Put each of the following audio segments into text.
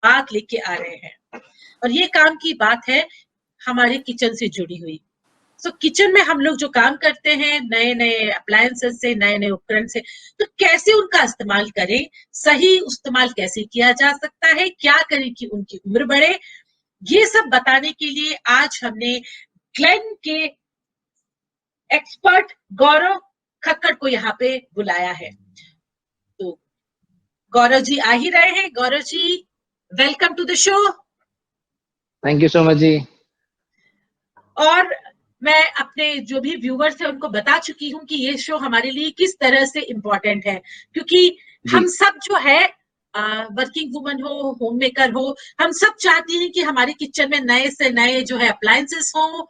बात लेके आ रहे हैं और ये काम की बात है हमारे किचन से जुड़ी हुई। किचन में हम लोग जो काम करते हैं नए नए अप्लायंसेस से, नए नए उपकरण से, तो कैसे उनका इस्तेमाल करें, सही इस्तेमाल कैसे किया जा सकता है, क्या करें कि उनकी उम्र बढ़े, ये सब बताने के लिए आज हमने ग्लेन के एक्सपर्ट गौरव खक्कड़ को यहाँ पे बुलाया है। तो गौरव जी आ ही रहे हैं। Gaurav ji, welcome to the show. Thank you so much जी। और मैं अपने जो भी व्यूवर्स हैं उनको बता चुकी हूँ कि ये शो हमारे लिए किस तरह से इम्पोर्टेंट है, क्योंकि हम सब जो है वर्किंग वुमन हो, होम मेकर हो, हम सब चाहते हैं कि हमारे किचन में नए से नए जो है अप्लायंसेस हो,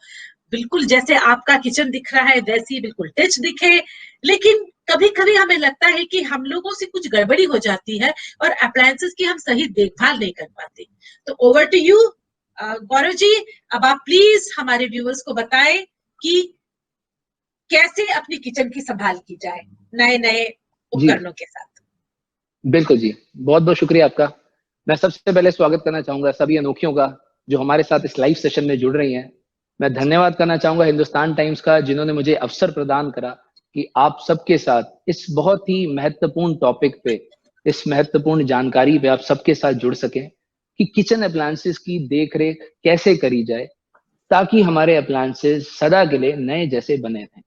बिल्कुल जैसे आपका किचन दिख रहा है वैसी बिल्कुल टच दिखे। लेकिन कभी कभी हमें लगता है कि हम लोगों से कुछ गड़बड़ी हो जाती है और अप्लायंसेस की हम सही देखभाल नहीं कर पाते। तो over to you Gaurav ji, अब आप प्लीज हमारे व्यूअर्स को बताएं कि कैसे अपनी किचन की संभाल की जाए नए नए उपकरणों के साथ। बिल्कुल जी, बहुत बहुत शुक्रिया आपका। मैं सबसे पहले स्वागत करना चाहूंगा सभी अनोखियों का जो हमारे साथ इस लाइव सेशन में जुड़ रही हैं। मैं धन्यवाद करना चाहूंगा हिंदुस्तान टाइम्स का, जिन्होंने मुझे अवसर प्रदान करा कि आप सबके साथ इस बहुत ही महत्वपूर्ण टॉपिक पे, इस महत्वपूर्ण जानकारी पे आप सबके साथ जुड़ सकें कि किचन अप्लायंसेस की देखरेख कैसे करी जाए ताकि हमारे अप्लायंसेस सदा के लिए नए जैसे बने रहें।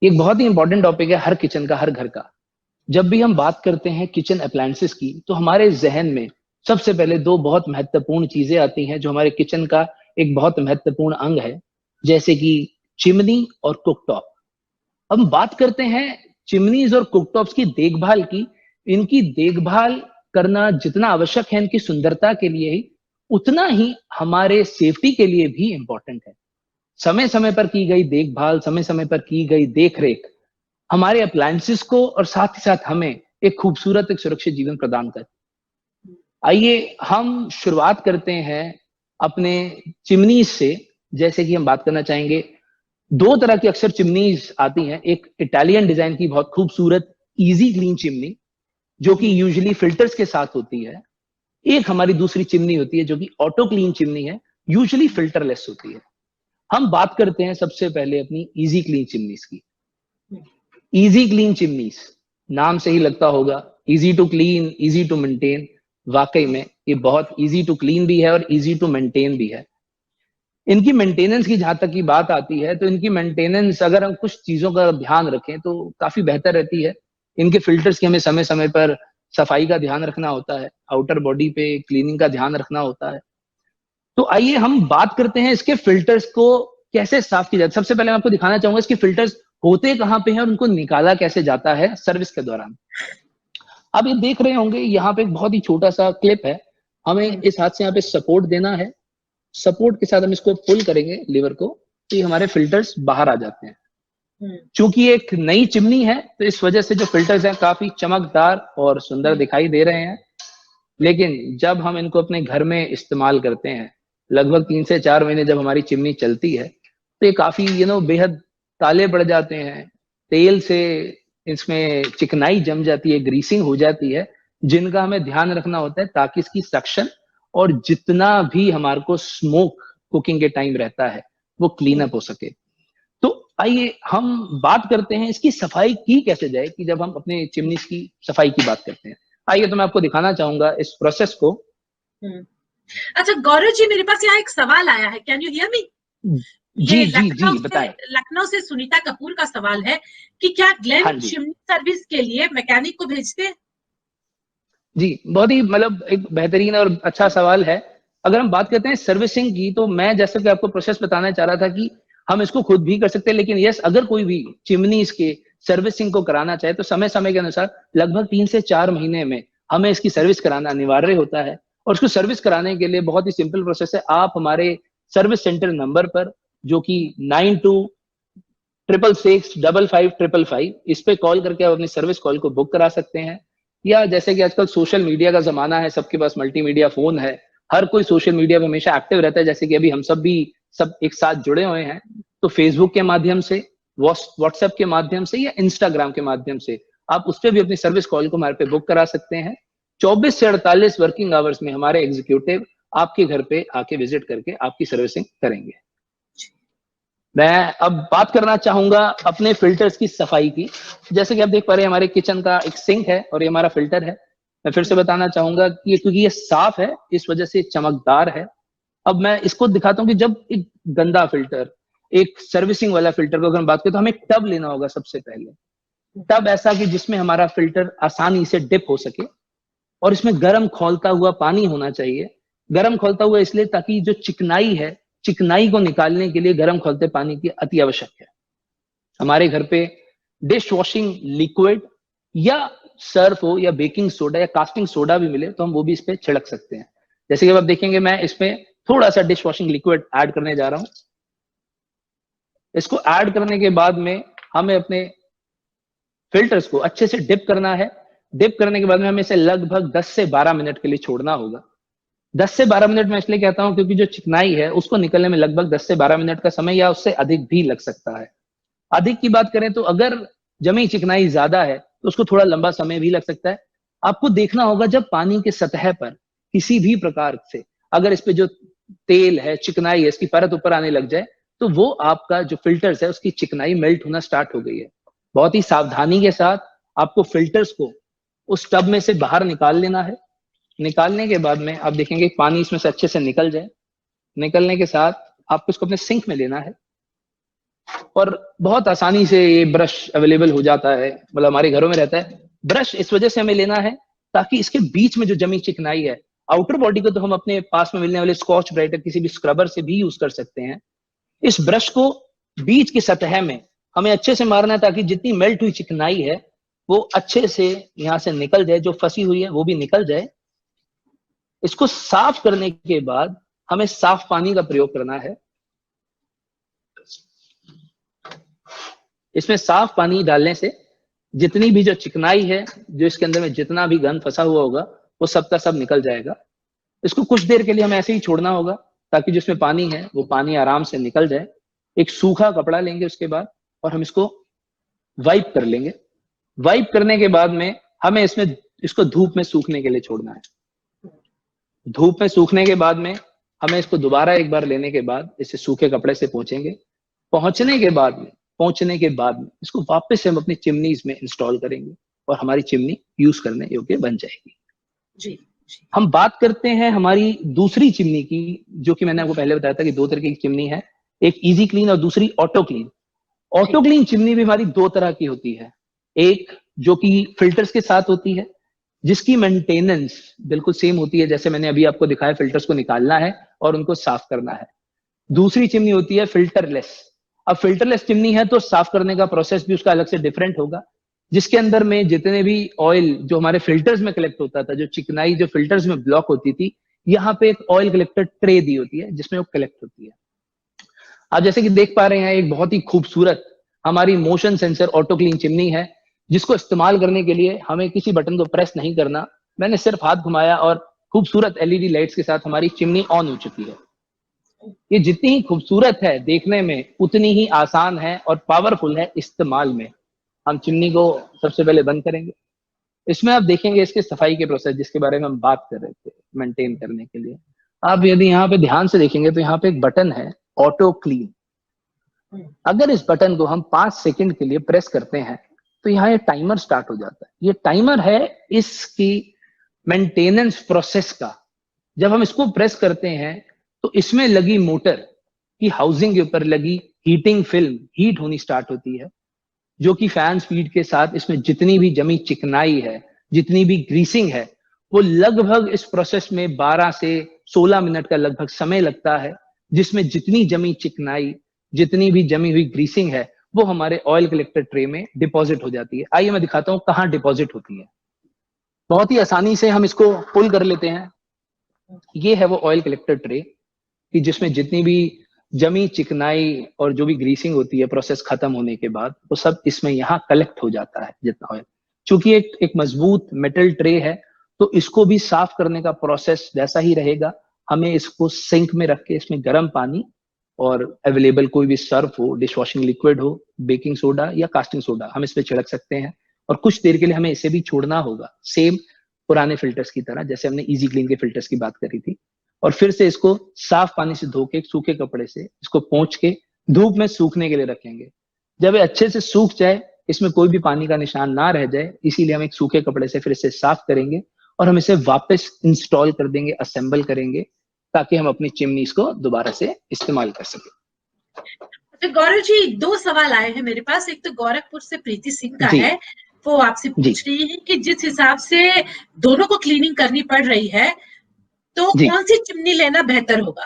एक बहुत ही इंपॉर्टेंट टॉपिक है हर किचन का, हर घर का। जब भी हम बात करते हैं किचन अप्लायंसेस की तो हमारे जहन में सबसे पहले दो बहुत महत्वपूर्ण चीजें आती हैं जो हमारे किचन का एक बहुत महत्वपूर्ण अंग है, जैसे कि चिमनी और कुकटॉप। अब बात करते हैं चिमनीज और कुकटॉप्स की देखभाल की। इनकी देखभाल करना जितना आवश्यक है इनकी सुंदरता के लिए ही, उतना ही हमारे सेफ्टी के लिए भी इंपॉर्टेंट है। समय समय पर की गई देखभाल, समय समय पर की गई देखरेख हमारे अप्लायंसेस को और साथ ही साथ हमें एक खूबसूरत, एक सुरक्षित जीवन प्रदान करती है। आइए हम शुरुआत करते हैं अपने चिमनीज से। जैसे कि हम बात करना चाहेंगे, दो तरह की अक्सर चिमनीज आती हैं। एक इटालियन डिजाइन की बहुत खूबसूरत इजी क्लीन चिमनी जो कि यूजुअली फिल्टर्स के साथ होती है। एक हमारी दूसरी चिमनी होती है जो कि ऑटो क्लीन चिमनी है, यूजुअली फिल्टरलेस होती है। हम बात करते हैं सबसे पहले अपनी इजी क्लीन चिमनीज की। इजी क्लीन चिमनीज, नाम से ही लगता होगा, easy to clean, easy to maintain. वाकई में ये बहुत इजी टू क्लीन भी है और इजी टू मेंटेन भी है। इनकी मेंटेनेंस की जहां तक की बात आती है तो इनकी मेंटेनेंस अगर हम कुछ चीजों का ध्यान रखें तो काफी बेहतर रहती है। इनके फिल्टर्स की हमें समय समय पर सफाई का ध्यान रखना होता है, आउटर बॉडी पे क्लीनिंग का ध्यान रखना होता है। तो आइए हम बात करते हैं इसके फिल्टर्स को कैसे साफ किया जाए। सबसे पहले मैं आपको दिखाना चाहूंगा इसके फिल्टर्स होते कहाँ पे हैं और उनको निकाला कैसे जाता है सर्विस के दौरान। आप ये देख रहे होंगे यहाँ पे एक बहुत ही छोटा सा क्लिप है। हमें इस हाथ से यहाँ पे सपोर्ट देना है, सपोर्ट के साथ हम इसको पुल करेंगे लीवर को तो ये हमारे फिल्टर्स बाहर आ जाते हैं। चूंकि एक नई चिमनी है तो इस वजह से जो फिल्टर्स हैं काफी चमकदार और सुंदर दिखाई दे रहे हैं। लेकिन जब हम इनको अपने घर में इस्तेमाल करते हैं, लगभग 3 से 4 महीने जब हमारी चिमनी चलती है तो ये काफी बेहद काले पड़ जाते हैं। तेल से इसमें चिकनाई जम जाती है, ग्रीसिंग हो जाती है, जिनका हमें ध्यान रखना होता है ताकि इसकी सक्शन और जितना भी हमारे को स्मोक कुकिंग के टाइम रहता है वो क्लीन अप हो सके। तो आइए हम बात करते हैं इसकी सफाई की कैसे जाए कि जब हम अपने चिमनी की सफाई की बात करते हैं। आइए तो मैं आपको दिखाना चाहूंगा इस प्रोसेस को। अच्छा गौरव जी, मेरे पास यहाँ एक सवाल आया है, कैन यू हियर मी? जी जी जी बताएं। लखनऊ से सुनीता कपूर का सवाल है कि क्या ग्लेन चिमनी सर्विस के लिए मैकेनिक को भेजते हैं? जी, बहुत ही एक बेहतरीन और अच्छा सवाल है। अगर हम बात करते हैं सर्विसिंग की तो मैं जैसे कि आपको प्रोसेस बताना चाह रहा था कि हम इसको खुद भी कर सकते हैं, लेकिन यस अगर कोई भी चिमनी इसके सर्विसिंग को कराना चाहे तो समय समय के अनुसार लगभग 3 से 4 महीने में हमें इसकी सर्विस कराना अनिवार्य होता है। और उसको सर्विस कराने के लिए बहुत ही सिंपल प्रोसेस है। आप हमारे सर्विस सेंटर नंबर पर जो कि 9266655555 इस पे कॉल करके आप अपनी सर्विस कॉल को बुक करा सकते हैं। या जैसे कि आजकल सोशल मीडिया का जमाना है, सबके पास मल्टीमीडिया फोन है, हर कोई सोशल मीडिया पे हमेशा एक्टिव रहता है। जैसे कि अभी हम सब भी सब एक साथ जुड़े हुए हैं, तो फेसबुक के माध्यम से, व्हाट्सएप के माध्यम से या इंस्टाग्राम के माध्यम से आप उस पर भी अपनी सर्विस कॉल को हमारे पे बुक करा सकते हैं। 24 से 48 वर्किंग आवर्स में हमारे एग्जीक्यूटिव आपके घर पे आके विजिट करके आपकी सर्विसिंग करेंगे। मैं अब बात करना चाहूंगा अपने फिल्टर्स की सफाई की। जैसे कि आप देख पा रहे हैं हमारे किचन का एक सिंक है और ये हमारा फिल्टर है। मैं फिर से बताना चाहूंगा कि क्योंकि ये साफ है इस वजह से चमकदार है। अब मैं इसको दिखाता हूँ कि जब एक गंदा फिल्टर, एक सर्विसिंग वाला फिल्टर को अगर हम बात करें तो हमें टब लेना होगा सबसे पहले। टब ऐसा कि जिसमें हमारा फिल्टर आसानी से डिप हो सके और इसमें गर्म खौलता हुआ पानी होना चाहिए। गर्म खौलता हुआ इसलिए ताकि जो चिकनाई है, चिकनाई को निकालने के लिए गर्म खौलते पानी की अति आवश्यक है। हमारे घर पे डिश वॉशिंग लिक्विड या सर्फ हो या बेकिंग सोडा या कास्टिंग सोडा भी मिले तो हम वो भी इस पे छिड़क सकते हैं। जैसे कि आप देखेंगे मैं इसमें थोड़ा सा डिश वॉशिंग लिक्विड ऐड करने जा रहा हूं। इसको ऐड करने के बाद में हमें अपने फिल्टर्स को अच्छे से डिप करना है। डिप करने के बाद में हमें इसे लगभग 10 से 12 मिनट के लिए छोड़ना होगा। 10 से 12 मिनट मैं इसलिए कहता हूं क्योंकि जो चिकनाई है उसको निकलने में लगभग 10 से 12 मिनट का समय या उससे अधिक भी लग सकता है। अधिक की बात करें तो अगर जमी चिकनाई ज्यादा है तो उसको थोड़ा लंबा समय भी लग सकता है। आपको देखना होगा जब पानी के सतह पर किसी भी प्रकार से अगर इस पे जो तेल है, चिकनाई है, इसकी परत ऊपर आने लग जाए तो वो आपका जो फिल्टर्स है उसकी चिकनाई मेल्ट होना स्टार्ट हो गई है। बहुत ही सावधानी के साथ आपको फिल्टर्स को उस टब में से बाहर निकाल लेना है। निकालने के बाद में आप देखेंगे पानी इसमें से अच्छे से निकल जाए। निकलने के साथ आपको इसको अपने सिंक में लेना है और बहुत आसानी से ये ब्रश अवेलेबल हो जाता है, मतलब हमारे घरों में रहता है। ब्रश इस वजह से हमें लेना है ताकि इसके बीच में जो जमी चिकनाई है, आउटर बॉडी को तो हम अपने पास में मिलने वाले स्कॉच ब्राइट किसी भी स्क्रबर से भी यूज कर सकते हैं। इस ब्रश को बीच की सतह में हमें अच्छे से मारना है ताकि जितनी मेल्ट हुई चिकनाई है वो अच्छे से यहां से निकल जाए, जो फंसी हुई है वो भी निकल जाए। इसको साफ करने के बाद हमें साफ पानी का प्रयोग करना है। इसमें साफ पानी डालने से जितनी भी जो चिकनाई है, जो इसके अंदर में जितना भी गंद फंसा हुआ होगा वो सब का सब निकल जाएगा। इसको कुछ देर के लिए हमें ऐसे ही छोड़ना होगा ताकि जिसमें पानी है वो पानी आराम से निकल जाए। एक सूखा कपड़ा लेंगे उसके बाद और हम इसको वाइप कर लेंगे। वाइप करने के बाद में हमें इसको धूप में सूखने के लिए छोड़ना है। धूप में सूखने के बाद में हमें इसको दोबारा एक बार लेने के बाद इसे सूखे कपड़े से पोंछेंगे। पहुंचने के बाद में इसको वापस से हम अपनी चिमनीज में इंस्टॉल करेंगे और हमारी चिमनी यूज करने योग्य बन जाएगी। जी। हम बात करते हैं हमारी दूसरी चिमनी की, जो कि मैंने आपको पहले बताया था कि दो तरह की चिमनी है, एक इजी क्लीन और दूसरी auto clean. Auto clean chimney भी हमारी दो तरह की होती है। एक जो कि फिल्टर्स के साथ होती है, जिसकी मेंटेनेंस बिल्कुल सेम होती है जैसे मैंने अभी आपको दिखाया, फिल्टर्स को निकालना है और उनको साफ करना है। दूसरी चिमनी होती है फिल्टरलेस। अब फिल्टरलेस चिमनी है तो साफ करने का प्रोसेस भी उसका अलग से डिफरेंट होगा, जिसके अंदर में जितने भी ऑयल जो हमारे फिल्टर्स में कलेक्ट होता था, जो चिकनाई जो फिल्टर्स में ब्लॉक होती थी, यहाँ पे एक ऑयल कलेक्टर ट्रे दी होती है जिसमें वो कलेक्ट होती है। आप जैसे कि देख पा रहे हैं एक बहुत ही खूबसूरत हमारी motion sensor auto clean chimney है, जिसको इस्तेमाल करने के लिए हमें किसी बटन को प्रेस नहीं करना। मैंने सिर्फ हाथ घुमाया और खूबसूरत एलईडी लाइट्स के साथ हमारी चिमनी ऑन हो चुकी है। ये जितनी ही खूबसूरत है देखने में, उतनी ही आसान है और पावरफुल है इस्तेमाल में। हम चिमनी को सबसे पहले बंद करेंगे। इसमें आप देखेंगे इसके सफाई के प्रोसेस जिसके बारे में हम बात कर रहे थे मेंटेन करने के लिए। आप यदि यहाँ पे ध्यान से देखेंगे तो यहाँ पे एक बटन है ऑटो क्लीन। अगर इस बटन को हम 5 सेकंड के लिए प्रेस करते हैं तो यहाँ ये टाइमर स्टार्ट हो जाता है। ये टाइमर है इसकी मेंटेनेंस प्रोसेस का। जब हम इसको प्रेस करते हैं तो इसमें लगी मोटर की हाउसिंग के ऊपर लगी हीटिंग फिल्म हीट होनी स्टार्ट होती है, जो कि फैन स्पीड के साथ इसमें जितनी भी जमी चिकनाई है, जितनी भी ग्रीसिंग है, वो लगभग इस प्रोसेस में 12 से 16 मिनट का लगभग समय लगता है, जिसमें जितनी जमी चिकनाई, जितनी भी जमी हुई ग्रीसिंग है वो हमारे ऑयल कलेक्टर ट्रे में डिपॉजिट हो जाती है। आइए मैं दिखाता हूं कहाँ डिपॉजिट होती है। बहुत ही आसानी से हम इसको पुल कर लेते हैं। ये है वो ऑयल कलेक्टर ट्रे कि जिसमें जितनी भी जमी चिकनाई और जो भी ग्रीसिंग होती है प्रोसेस खत्म होने के बाद, वो सब इसमें यहाँ कलेक्ट हो जाता है जितना ऑयल। चूंकि एक मजबूत मेटल ट्रे है तो इसको भी साफ करने का प्रोसेस वैसा ही रहेगा। हमें इसको सिंक में रख के इसमें गर्म पानी और अवेलेबल कोई भी सर्फ हो, डिश वॉशिंग लिक्विड हो, बेकिंग सोडा या कास्टिंग सोडा, हम इस पे छिड़क सकते हैं और कुछ देर के लिए हमें इसे भी छोड़ना होगा। सेम पुराने फिल्टर्स की तरह, जैसे हमने इजी क्लीन के फिल्टर्स की बात करी थी। और फिर से इसको साफ पानी से धो के सूखे कपड़े से इसको पोंछ के धूप में सूखने के लिए रखेंगे। जब ये अच्छे से सूख जाए, इसमें कोई भी पानी का निशान ना रह जाए, इसीलिए हम एक सूखे कपड़े से फिर इसे साफ करेंगे और हम इसे वापस इंस्टॉल कर देंगे, असेंबल करेंगे, ताकि हम अपनी चिमनीज को दोबारा से इस्तेमाल कर सकें। तो गौरव जी, 2 सवाल आए हैं मेरे पास। एक तो गोरखपुर से प्रीति सिंह का है, वो आपसे पूछ रही है कि जिस हिसाब से दोनों को क्लीनिंग करनी पड़ रही है, तो कौन सी चिमनी लेना बेहतर होगा,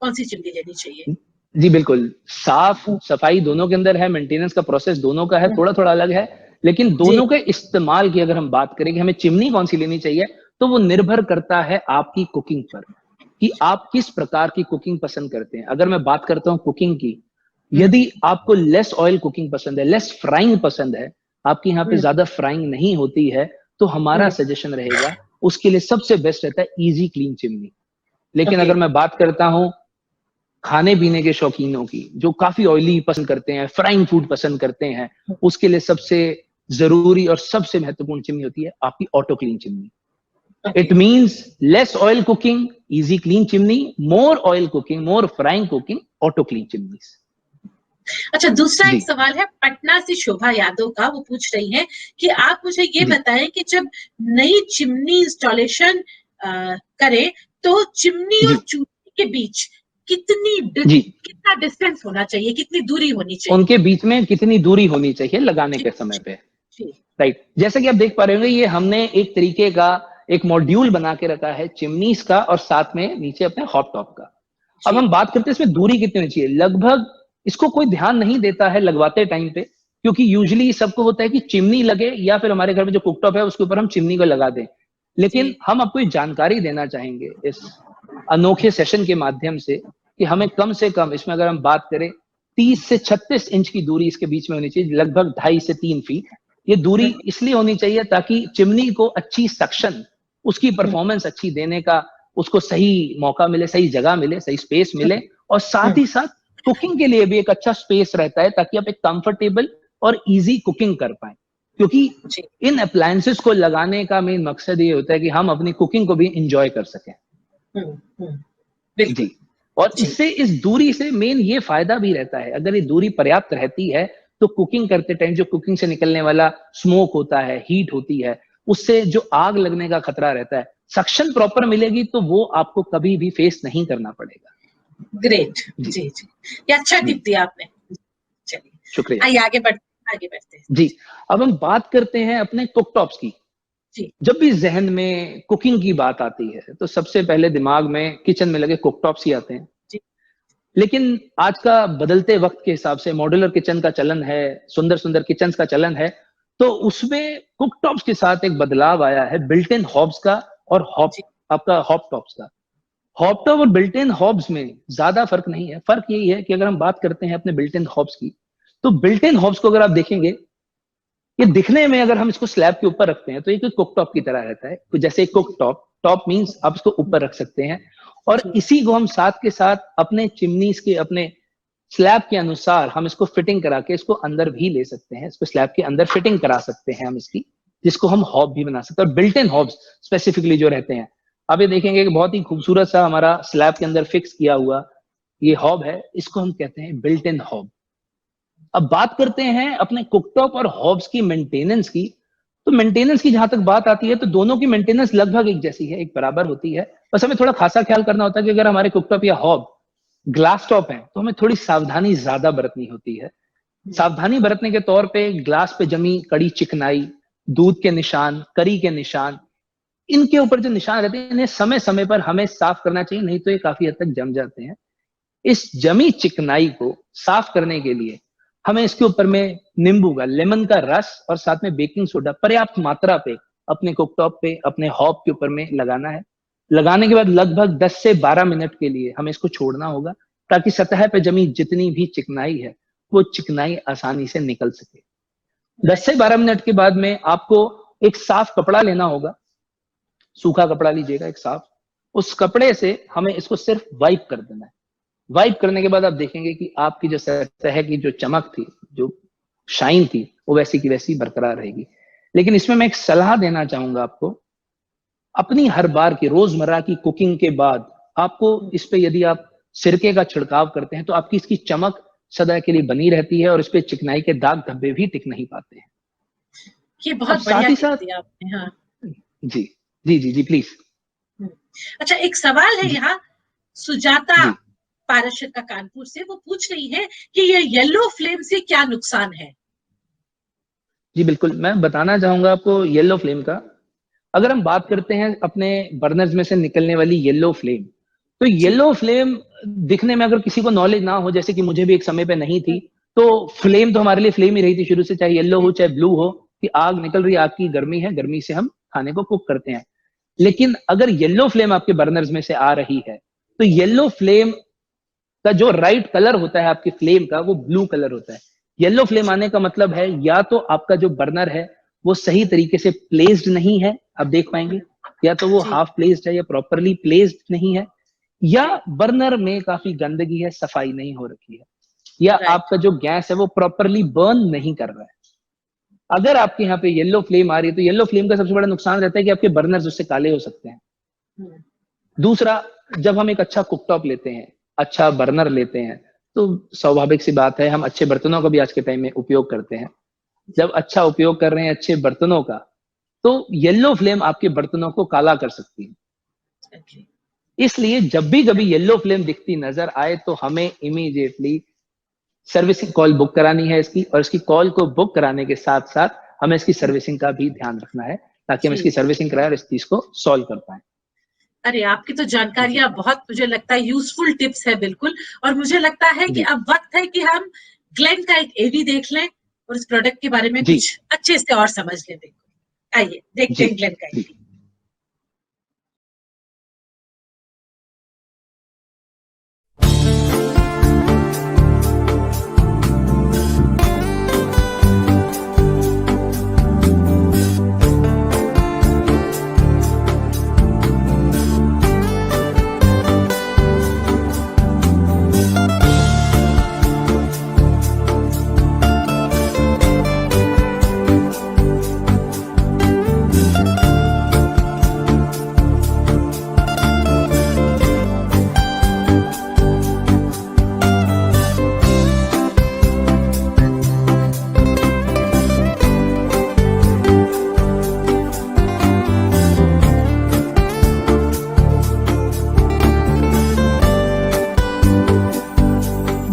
कौन सी चिमनी लेनी चाहिए? जी बिल्कुल, साफ सफाई दोनों के अंदर है, मेंटेनेंस का प्रोसेस दोनों का है, थोड़ा थोड़ा अलग है, लेकिन दोनों के इस्तेमाल की अगर हम बात करें कि हमें चिमनी कौन सी लेनी चाहिए, तो वो निर्भर करता है आपकी कुकिंग पर कि आप किस प्रकार की कुकिंग पसंद करते हैं। अगर मैं बात करता हूँ कुकिंग की, यदि आपको लेस ऑयल कुकिंग पसंद है, लेस फ्राइंग पसंद है, आपकी यहाँ पे ज्यादा फ्राइंग नहीं होती है, तो हमारा सजेशन रहेगा उसके लिए सबसे बेस्ट रहता है इजी क्लीन चिमनी। लेकिन अगर मैं बात करता हूँ खाने पीने के शौकीनों की, जो काफी ऑयली पसंद करते हैं, फ्राइंग फूड पसंद करते हैं, उसके लिए सबसे जरूरी और सबसे महत्वपूर्ण चिमनी होती है आपकी auto clean chimney. It means less oil cooking, easy clean chimney, more oil cooking, more frying cooking, auto clean chimney. अच्छा, दूसरा एक सवाल है पटना से शोभा यादव का। वो पूछ रही हैं कि आप मुझे ये बताएं कि जब नई चिमनी इंस्टॉलेशन करें, तो चिमनी और चूल्हे के बीच कितना डिस्टेंस होना चाहिए, कितनी दूरी होनी चाहिए? उनके बीच में कितनी दूरी होनी चाहिए लगाने के समय पे? राइट, जैसे कि आप देख पा रहे होंगे, ये हमने एक तरीके का एक मॉड्यूल बना के रखा है चिमनीज का और साथ में नीचे अपने हॉट टॉप का। अब हम बात करते हैं इसमें दूरी कितनी होनी चाहिए। लगभग इसको कोई ध्यान नहीं देता है लगवाते टाइम पे, क्योंकि यूजुअली सबको होता है कि चिमनी लगे या फिर हमारे घर में जो कुकटॉप है उसके ऊपर हम चिमनी को लगा दें। लेकिन हम आपको एक जानकारी देना चाहेंगे इस अनोखे सेशन के माध्यम से कि हमें कम से कम इसमें अगर हम बात करें 30 से 36 इंच की दूरी इसके बीच में होनी चाहिए, लगभग 2.5 से 3 फीट। ये दूरी इसलिए होनी चाहिए ताकि चिमनी को अच्छी सक्शन, उसकी परफॉर्मेंस अच्छी देने का उसको सही मौका मिले, सही जगह मिले, सही स्पेस मिले, और साथ ही साथ कुकिंग के लिए भी एक अच्छा स्पेस रहता है ताकि आप एक कंफर्टेबल और इजी कुकिंग कर पाए। क्योंकि इन अप्लायंसेस को लगाने का मेन मकसद ये होता है कि हम अपनी कुकिंग को भी इंजॉय कर सकें। जी, और इससे इस दूरी से मेन ये फायदा भी रहता है, अगर ये दूरी पर्याप्त रहती है तो कुकिंग करते टाइम जो कुकिंग से निकलने वाला स्मोक होता है, हीट होती है, उससे जो आग लगने का खतरा रहता है, सक्शन प्रॉपर मिलेगी तो वो आपको कभी भी फेस नहीं करना पड़ेगा। ग्रेट, जी जी, ये अच्छा टिप दिया आपने। चलिए, शुक्रिया। आइए आगे बढ़ते हैं। जी, अब हम बात करते हैं अपने कुकटॉप्स की। जी, जब भी जहन में कुकिंग की बात आती है तो सबसे पहले दिमाग में किचन में लगे कुकटॉप्स ही आते हैं। लेकिन आज का बदलते वक्त के हिसाब से मॉड्यूलर किचन का चलन है, सुंदर सुंदर किचन का चलन है, तो उसमें कुकटॉप्स के साथ एक बदलाव आया है बिल्ट इन हॉब्स का और आपका हॉब टॉप्स का। हॉब टॉप और बिल्ट इन हॉब्स में ज्यादा फर्क नहीं है। फर्क यही है कि अगर हम बात करते हैं अपने बिल्ट इन हॉब्स की, तो बिल्ट इन हॉब्स को अगर आप देखेंगे, ये दिखने में अगर हम इसको स्लैब के ऊपर रखते हैं तो ये कोई कुकटॉप की तरह रहता है। तो जैसे कुकटॉप, टॉप मींस आप इसको ऊपर रख सकते हैं, और इसी को हम साथ के साथ अपने चिमनीज के अपने स्लैब के अनुसार हम इसको फिटिंग करा के इसको अंदर भी ले सकते हैं, इसको स्लैब के अंदर फिटिंग करा सकते हैं हम इसकी, जिसको हम हॉब भी बना सकते हैं। और बिल्ट इन हॉब्स स्पेसिफिकली जो रहते हैं, आप ये देखेंगे कि बहुत ही खूबसूरत सा हमारा स्लैब के अंदर फिक्स किया हुआ ये हॉब है, इसको हम कहते हैं बिल्ट इन हॉब। अब बात करते हैं अपने कुकटॉप और हॉब्स की मेंटेनेंस की। तो मेंटेनेंस की जहां तक बात आती है तो दोनों की मेंटेनेंस लगभग एक जैसी है, एक बराबर होती है। बस हमें थोड़ा खासा ख्याल करना होता है कि अगर हमारे कुकटॉप या हॉब ग्लास टॉप है तो हमें थोड़ी सावधानी ज्यादा बरतनी होती है। सावधानी बरतने के तौर पे ग्लास पे जमी कड़ी चिकनाई, दूध के निशान, करी के निशान, इनके ऊपर जो निशान रहते हैं इन्हें समय समय पर हमें साफ करना चाहिए, नहीं तो ये काफी हद तक जम जाते हैं। इस जमी चिकनाई को साफ करने के लिए हमें इसके ऊपर में नींबू का, लेमन का रस और साथ में बेकिंग सोडा पर्याप्त मात्रा पे अपने कुकटॉप पे, अपने हॉब के ऊपर में लगाना है। लगाने के बाद लगभग 10 से 12 मिनट के लिए हमें इसको छोड़ना होगा ताकि सतह पे जमी जितनी भी चिकनाई है वो चिकनाई आसानी से निकल सके। 10 से 12 मिनट के बाद में आपको एक साफ कपड़ा लेना होगा, सूखा कपड़ा लीजिएगा एक साफ। उस कपड़े से हमें इसको सिर्फ वाइप कर देना है। वाइप करने के बाद आप देखेंगे कि आपकी जो सतह की जो चमक थी, जो शाइन थी, वो वैसी की वैसी बरकरार रहेगी। लेकिन इसमें मैं एक सलाह देना चाहूंगा आपको अपनी हर बार की रोजमर्रा की कुकिंग के बाद आपको इस पे यदि आप सिरके का छिड़काव करते हैं तो आपकी इसकी चमक सदा के लिए बनी रहती है और इस पे चिकनाई के दाग धब्बे भी टिक नहीं पाते हैं। ये अब बहुत बढ़िया साथ ही टिप साथ दिया आपने। हाँ। जी जी जी जी प्लीज। अच्छा, एक सवाल है जी यहाँ, सुजाता जी पारशर का कानपुर से, वो पूछ रही है कि ये येलो फ्लेम से क्या नुकसान है। जी बिल्कुल, मैं बताना चाहूंगा आपको येलो फ्लेम का। अगर हम बात करते हैं अपने बर्नर्स में से निकलने वाली येलो फ्लेम, तो जी। येलो फ्लेम दिखने में अगर किसी को नॉलेज ना हो, जैसे कि मुझे भी एक समय पे नहीं थी, तो फ्लेम तो हमारे लिए फ्लेम ही रही थी शुरू से, चाहे येलो हो चाहे ब्लू हो, कि आग निकल रही है, आग की गर्मी है, गर्मी से हम खाने को कुक करते हैं। लेकिन अगर येलो फ्लेम आपके बर्नर्स में से आ रही है, तो येलो फ्लेम का जो राइट कलर होता है आपकी फ्लेम का, वो ब्लू कलर होता है। येलो फ्लेम आने का मतलब है या तो आपका जो बर्नर है वो सही तरीके से प्लेस्ड नहीं है, आप देख पाएंगे, या तो वो जी। हाफ प्लेस्ड है या प्रॉपरली प्लेस्ड नहीं है, या बर्नर में काफी गंदगी है, सफाई नहीं हो रखी है, या राइट। आपका जो गैस है वो प्रॉपरली बर्न नहीं कर रहा है। अगर आपके यहाँ पे येलो फ्लेम आ रही है, तो येलो फ्लेम का सबसे बड़ा नुकसान रहता है कि आपके बर्नर्स उससे काले हो सकते हैं। दूसरा, जब हम एक अच्छा कुकटॉप लेते हैं, अच्छा बर्नर लेते हैं, तो स्वाभाविक सी बात है हम अच्छे बर्तनों का भी आज के टाइम में उपयोग करते हैं। जब अच्छा उपयोग कर रहे हैं अच्छे बर्तनों का, तो येलो फ्लेम आपके बर्तनों को काला कर सकती है। इसलिए जब भी कभी येलो फ्लेम दिखती नजर आए तो हमें इमीडिएटली सर्विसिंग कॉल बुक करानी है इसकी, और इसकी कॉल को बुक कराने के साथ साथ हमें इसकी सर्विसिंग का भी ध्यान रखना है, ताकि हम इसकी सर्विसिंग कराएं और इस चीज को सॉल्व कर पाए। अरे, आपकी तो जानकारियां बहुत, मुझे लगता है यूजफुल टिप्स है बिल्कुल। और मुझे लगता है कि अब वक्त है कि हम ग्लेन का एक एवी देख लें और इस प्रोडक्ट के बारे में कुछ अच्छे से और समझ लें। आइए देखते हैं ग्लेन का AV.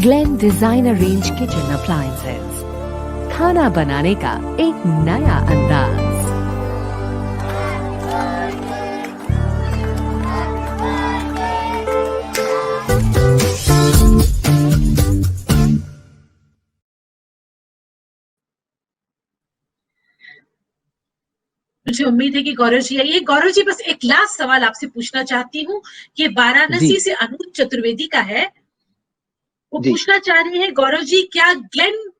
Glen designer range kitchen appliances, खाना बनाने का एक नया अंदाज। मुझे उम्मीद है कि गौरव जी आइए। गौरव जी, बस एक लास्ट सवाल आपसे पूछना चाहती हूँ कि वाराणसी से अनूज चतुर्वेदी का है, वो पूछना चाह रही है, गौरव जी क्या ग्लेन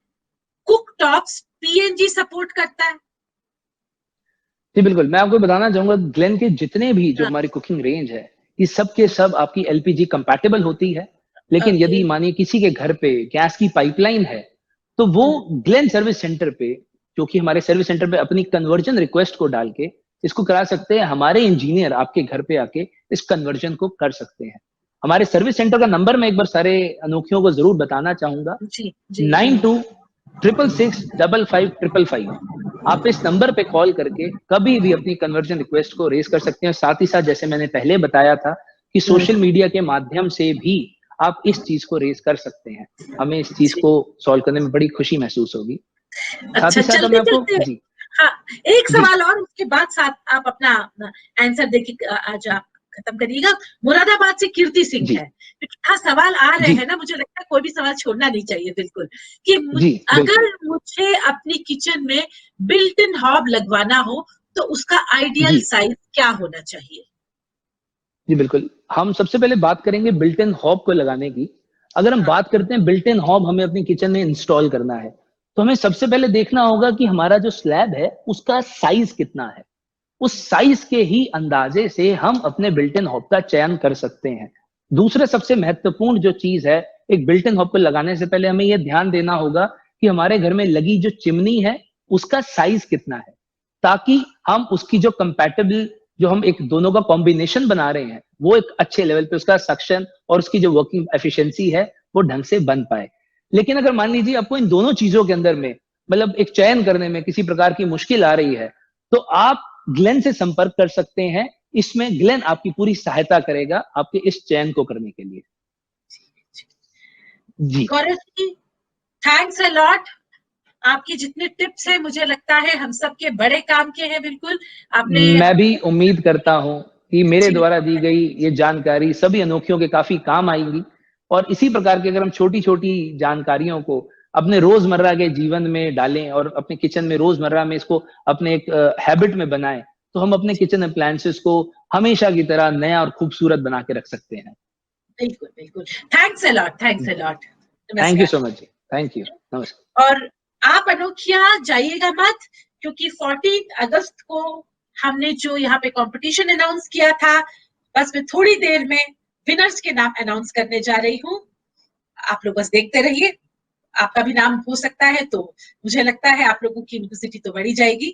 कुकटॉप्स पीएनजी सपोर्ट करता है? जी बिल्कुल, मैं आपको बताना चाहूंगा ग्लेन के जितने भी जो हमारी कुकिंग रेंज है, ये सब के सब आपकी एलपीजी कंपैटिबल होती है। लेकिन यदि मानिए किसी के घर पे गैस की पाइपलाइन है, तो वो ग्लेन सर्विस सेंटर पे, जो कि हमारे सर्विस सेंटर पे अपनी कन्वर्जन रिक्वेस्ट को डाल के इसको करा सकते हैं। हमारे इंजीनियर आपके घर पे आके इस कन्वर्जन को कर सकते हैं। हमारे सर्विस सेंटर का नंबर मैं एक बार सारे अनोखियों को जरूर बताना चाहूंगा, 9266655555। आप इस नंबर पे कॉल करके कभी भी अपनी कन्वर्जन रिक्वेस्ट को रेज कर सकते हैं। साथ ही साथ जैसे मैंने पहले बताया था कि सोशल मीडिया के माध्यम से भी आप इस चीज को रेज कर सकते हैं। हमें इस चीज को सॉल्व करने में बड़ी खुशी महसूस होगी। साथ ही साथ मैं आपको जी हाँ, एक सवाल और, उसके बाद साथ आप अपना आंसर देके आज आप खत्म करिएगा। मुरादाबाद से कीर्ति सिंह है, क्योंकि हाँ सवाल आ रहे हैं ना, मुझे लगता है कोई भी सवाल छोड़ना नहीं चाहिए बिल्कुल, कि अगर मुझे अपनी किचन में बिल्ट इन हॉब लगवाना हो तो उसका आइडियल साइज क्या होना चाहिए? जी बिल्कुल, हम सबसे पहले बात करेंगे बिल्ट इन हॉब को लगाने की। अगर हम बात करते हैं बिल्ट इन हॉब हमें अपनी किचन में इंस्टॉल करना है, तो हमें सबसे पहले देखना होगा कि हमारा जो स्लैब है उसका साइज कितना है। उस साइज के ही अंदाजे से हम अपने बिल्ट इन हॉब का चयन कर सकते हैं। दूसरे सबसे महत्वपूर्ण जो चीज है, एक बिल्ट इन हॉब को लगाने से पहले हमें यह ध्यान देना होगा कि हमारे घर में लगी जो चिमनी है उसका साइज कितना है, ताकि हम उसकी जो कंपैटिबल जो हम एक दोनों का कॉम्बिनेशन बना रहे हैं वो एक अच्छे लेवल पे उसका सक्शन और उसकी जो वर्किंग एफिशिएंसी है वो ढंग से बन पाए। लेकिन अगर मान लीजिए आपको इन दोनों चीजों के अंदर में मतलब एक चयन करने में किसी प्रकार की मुश्किल आ रही है, तो आप ग्लेन से संपर्क कर सकते हैं। इसमें ग्लेन आपकी पूरी सहायता करेगा आपके इस चयन को करने के लिए। जी Gaurav ji, thanks a lot. आपकी जितने टिप्स हैं मुझे लगता है हम सबके बड़े काम के हैं। बिल्कुल आपने मैं भी उम्मीद करता हूं कि मेरे जी द्वारा दी गई ये जानकारी सभी अनोखियों के काफी काम आएंगी, और इसी प्रकार की अगर हम छोटी छोटी जानकारियों को अपने रोजमर्रा के जीवन में डालें और अपने किचन में रोजमर्रा में इसको अपने एक हैबिट में बनाएं, तो हम अपने किचन अप्लायंसेस को हमेशा की तरह नया और खूबसूरत बना के रख सकते हैं। बिल्कुल बिल्कुल। Thanks a lot, thanks a lot. Thank you नमस्कार। सो मच जी, थैंक यू, नमस्कार। और आप अनोखिया जाइएगा मत, क्योंकि 14 अगस्त को हमने जो यहाँ पे कंपटीशन अनाउंस किया था, बस मैं थोड़ी देर में विनर्स के नाम अनाउंस करने जा रही हूँ। आप लोग बस देखते रहिए, आपका भी नाम हो सकता है, तो मुझे लगता है आप लोगों की यूनिवर्सिटी तो बढ़ी जाएगी।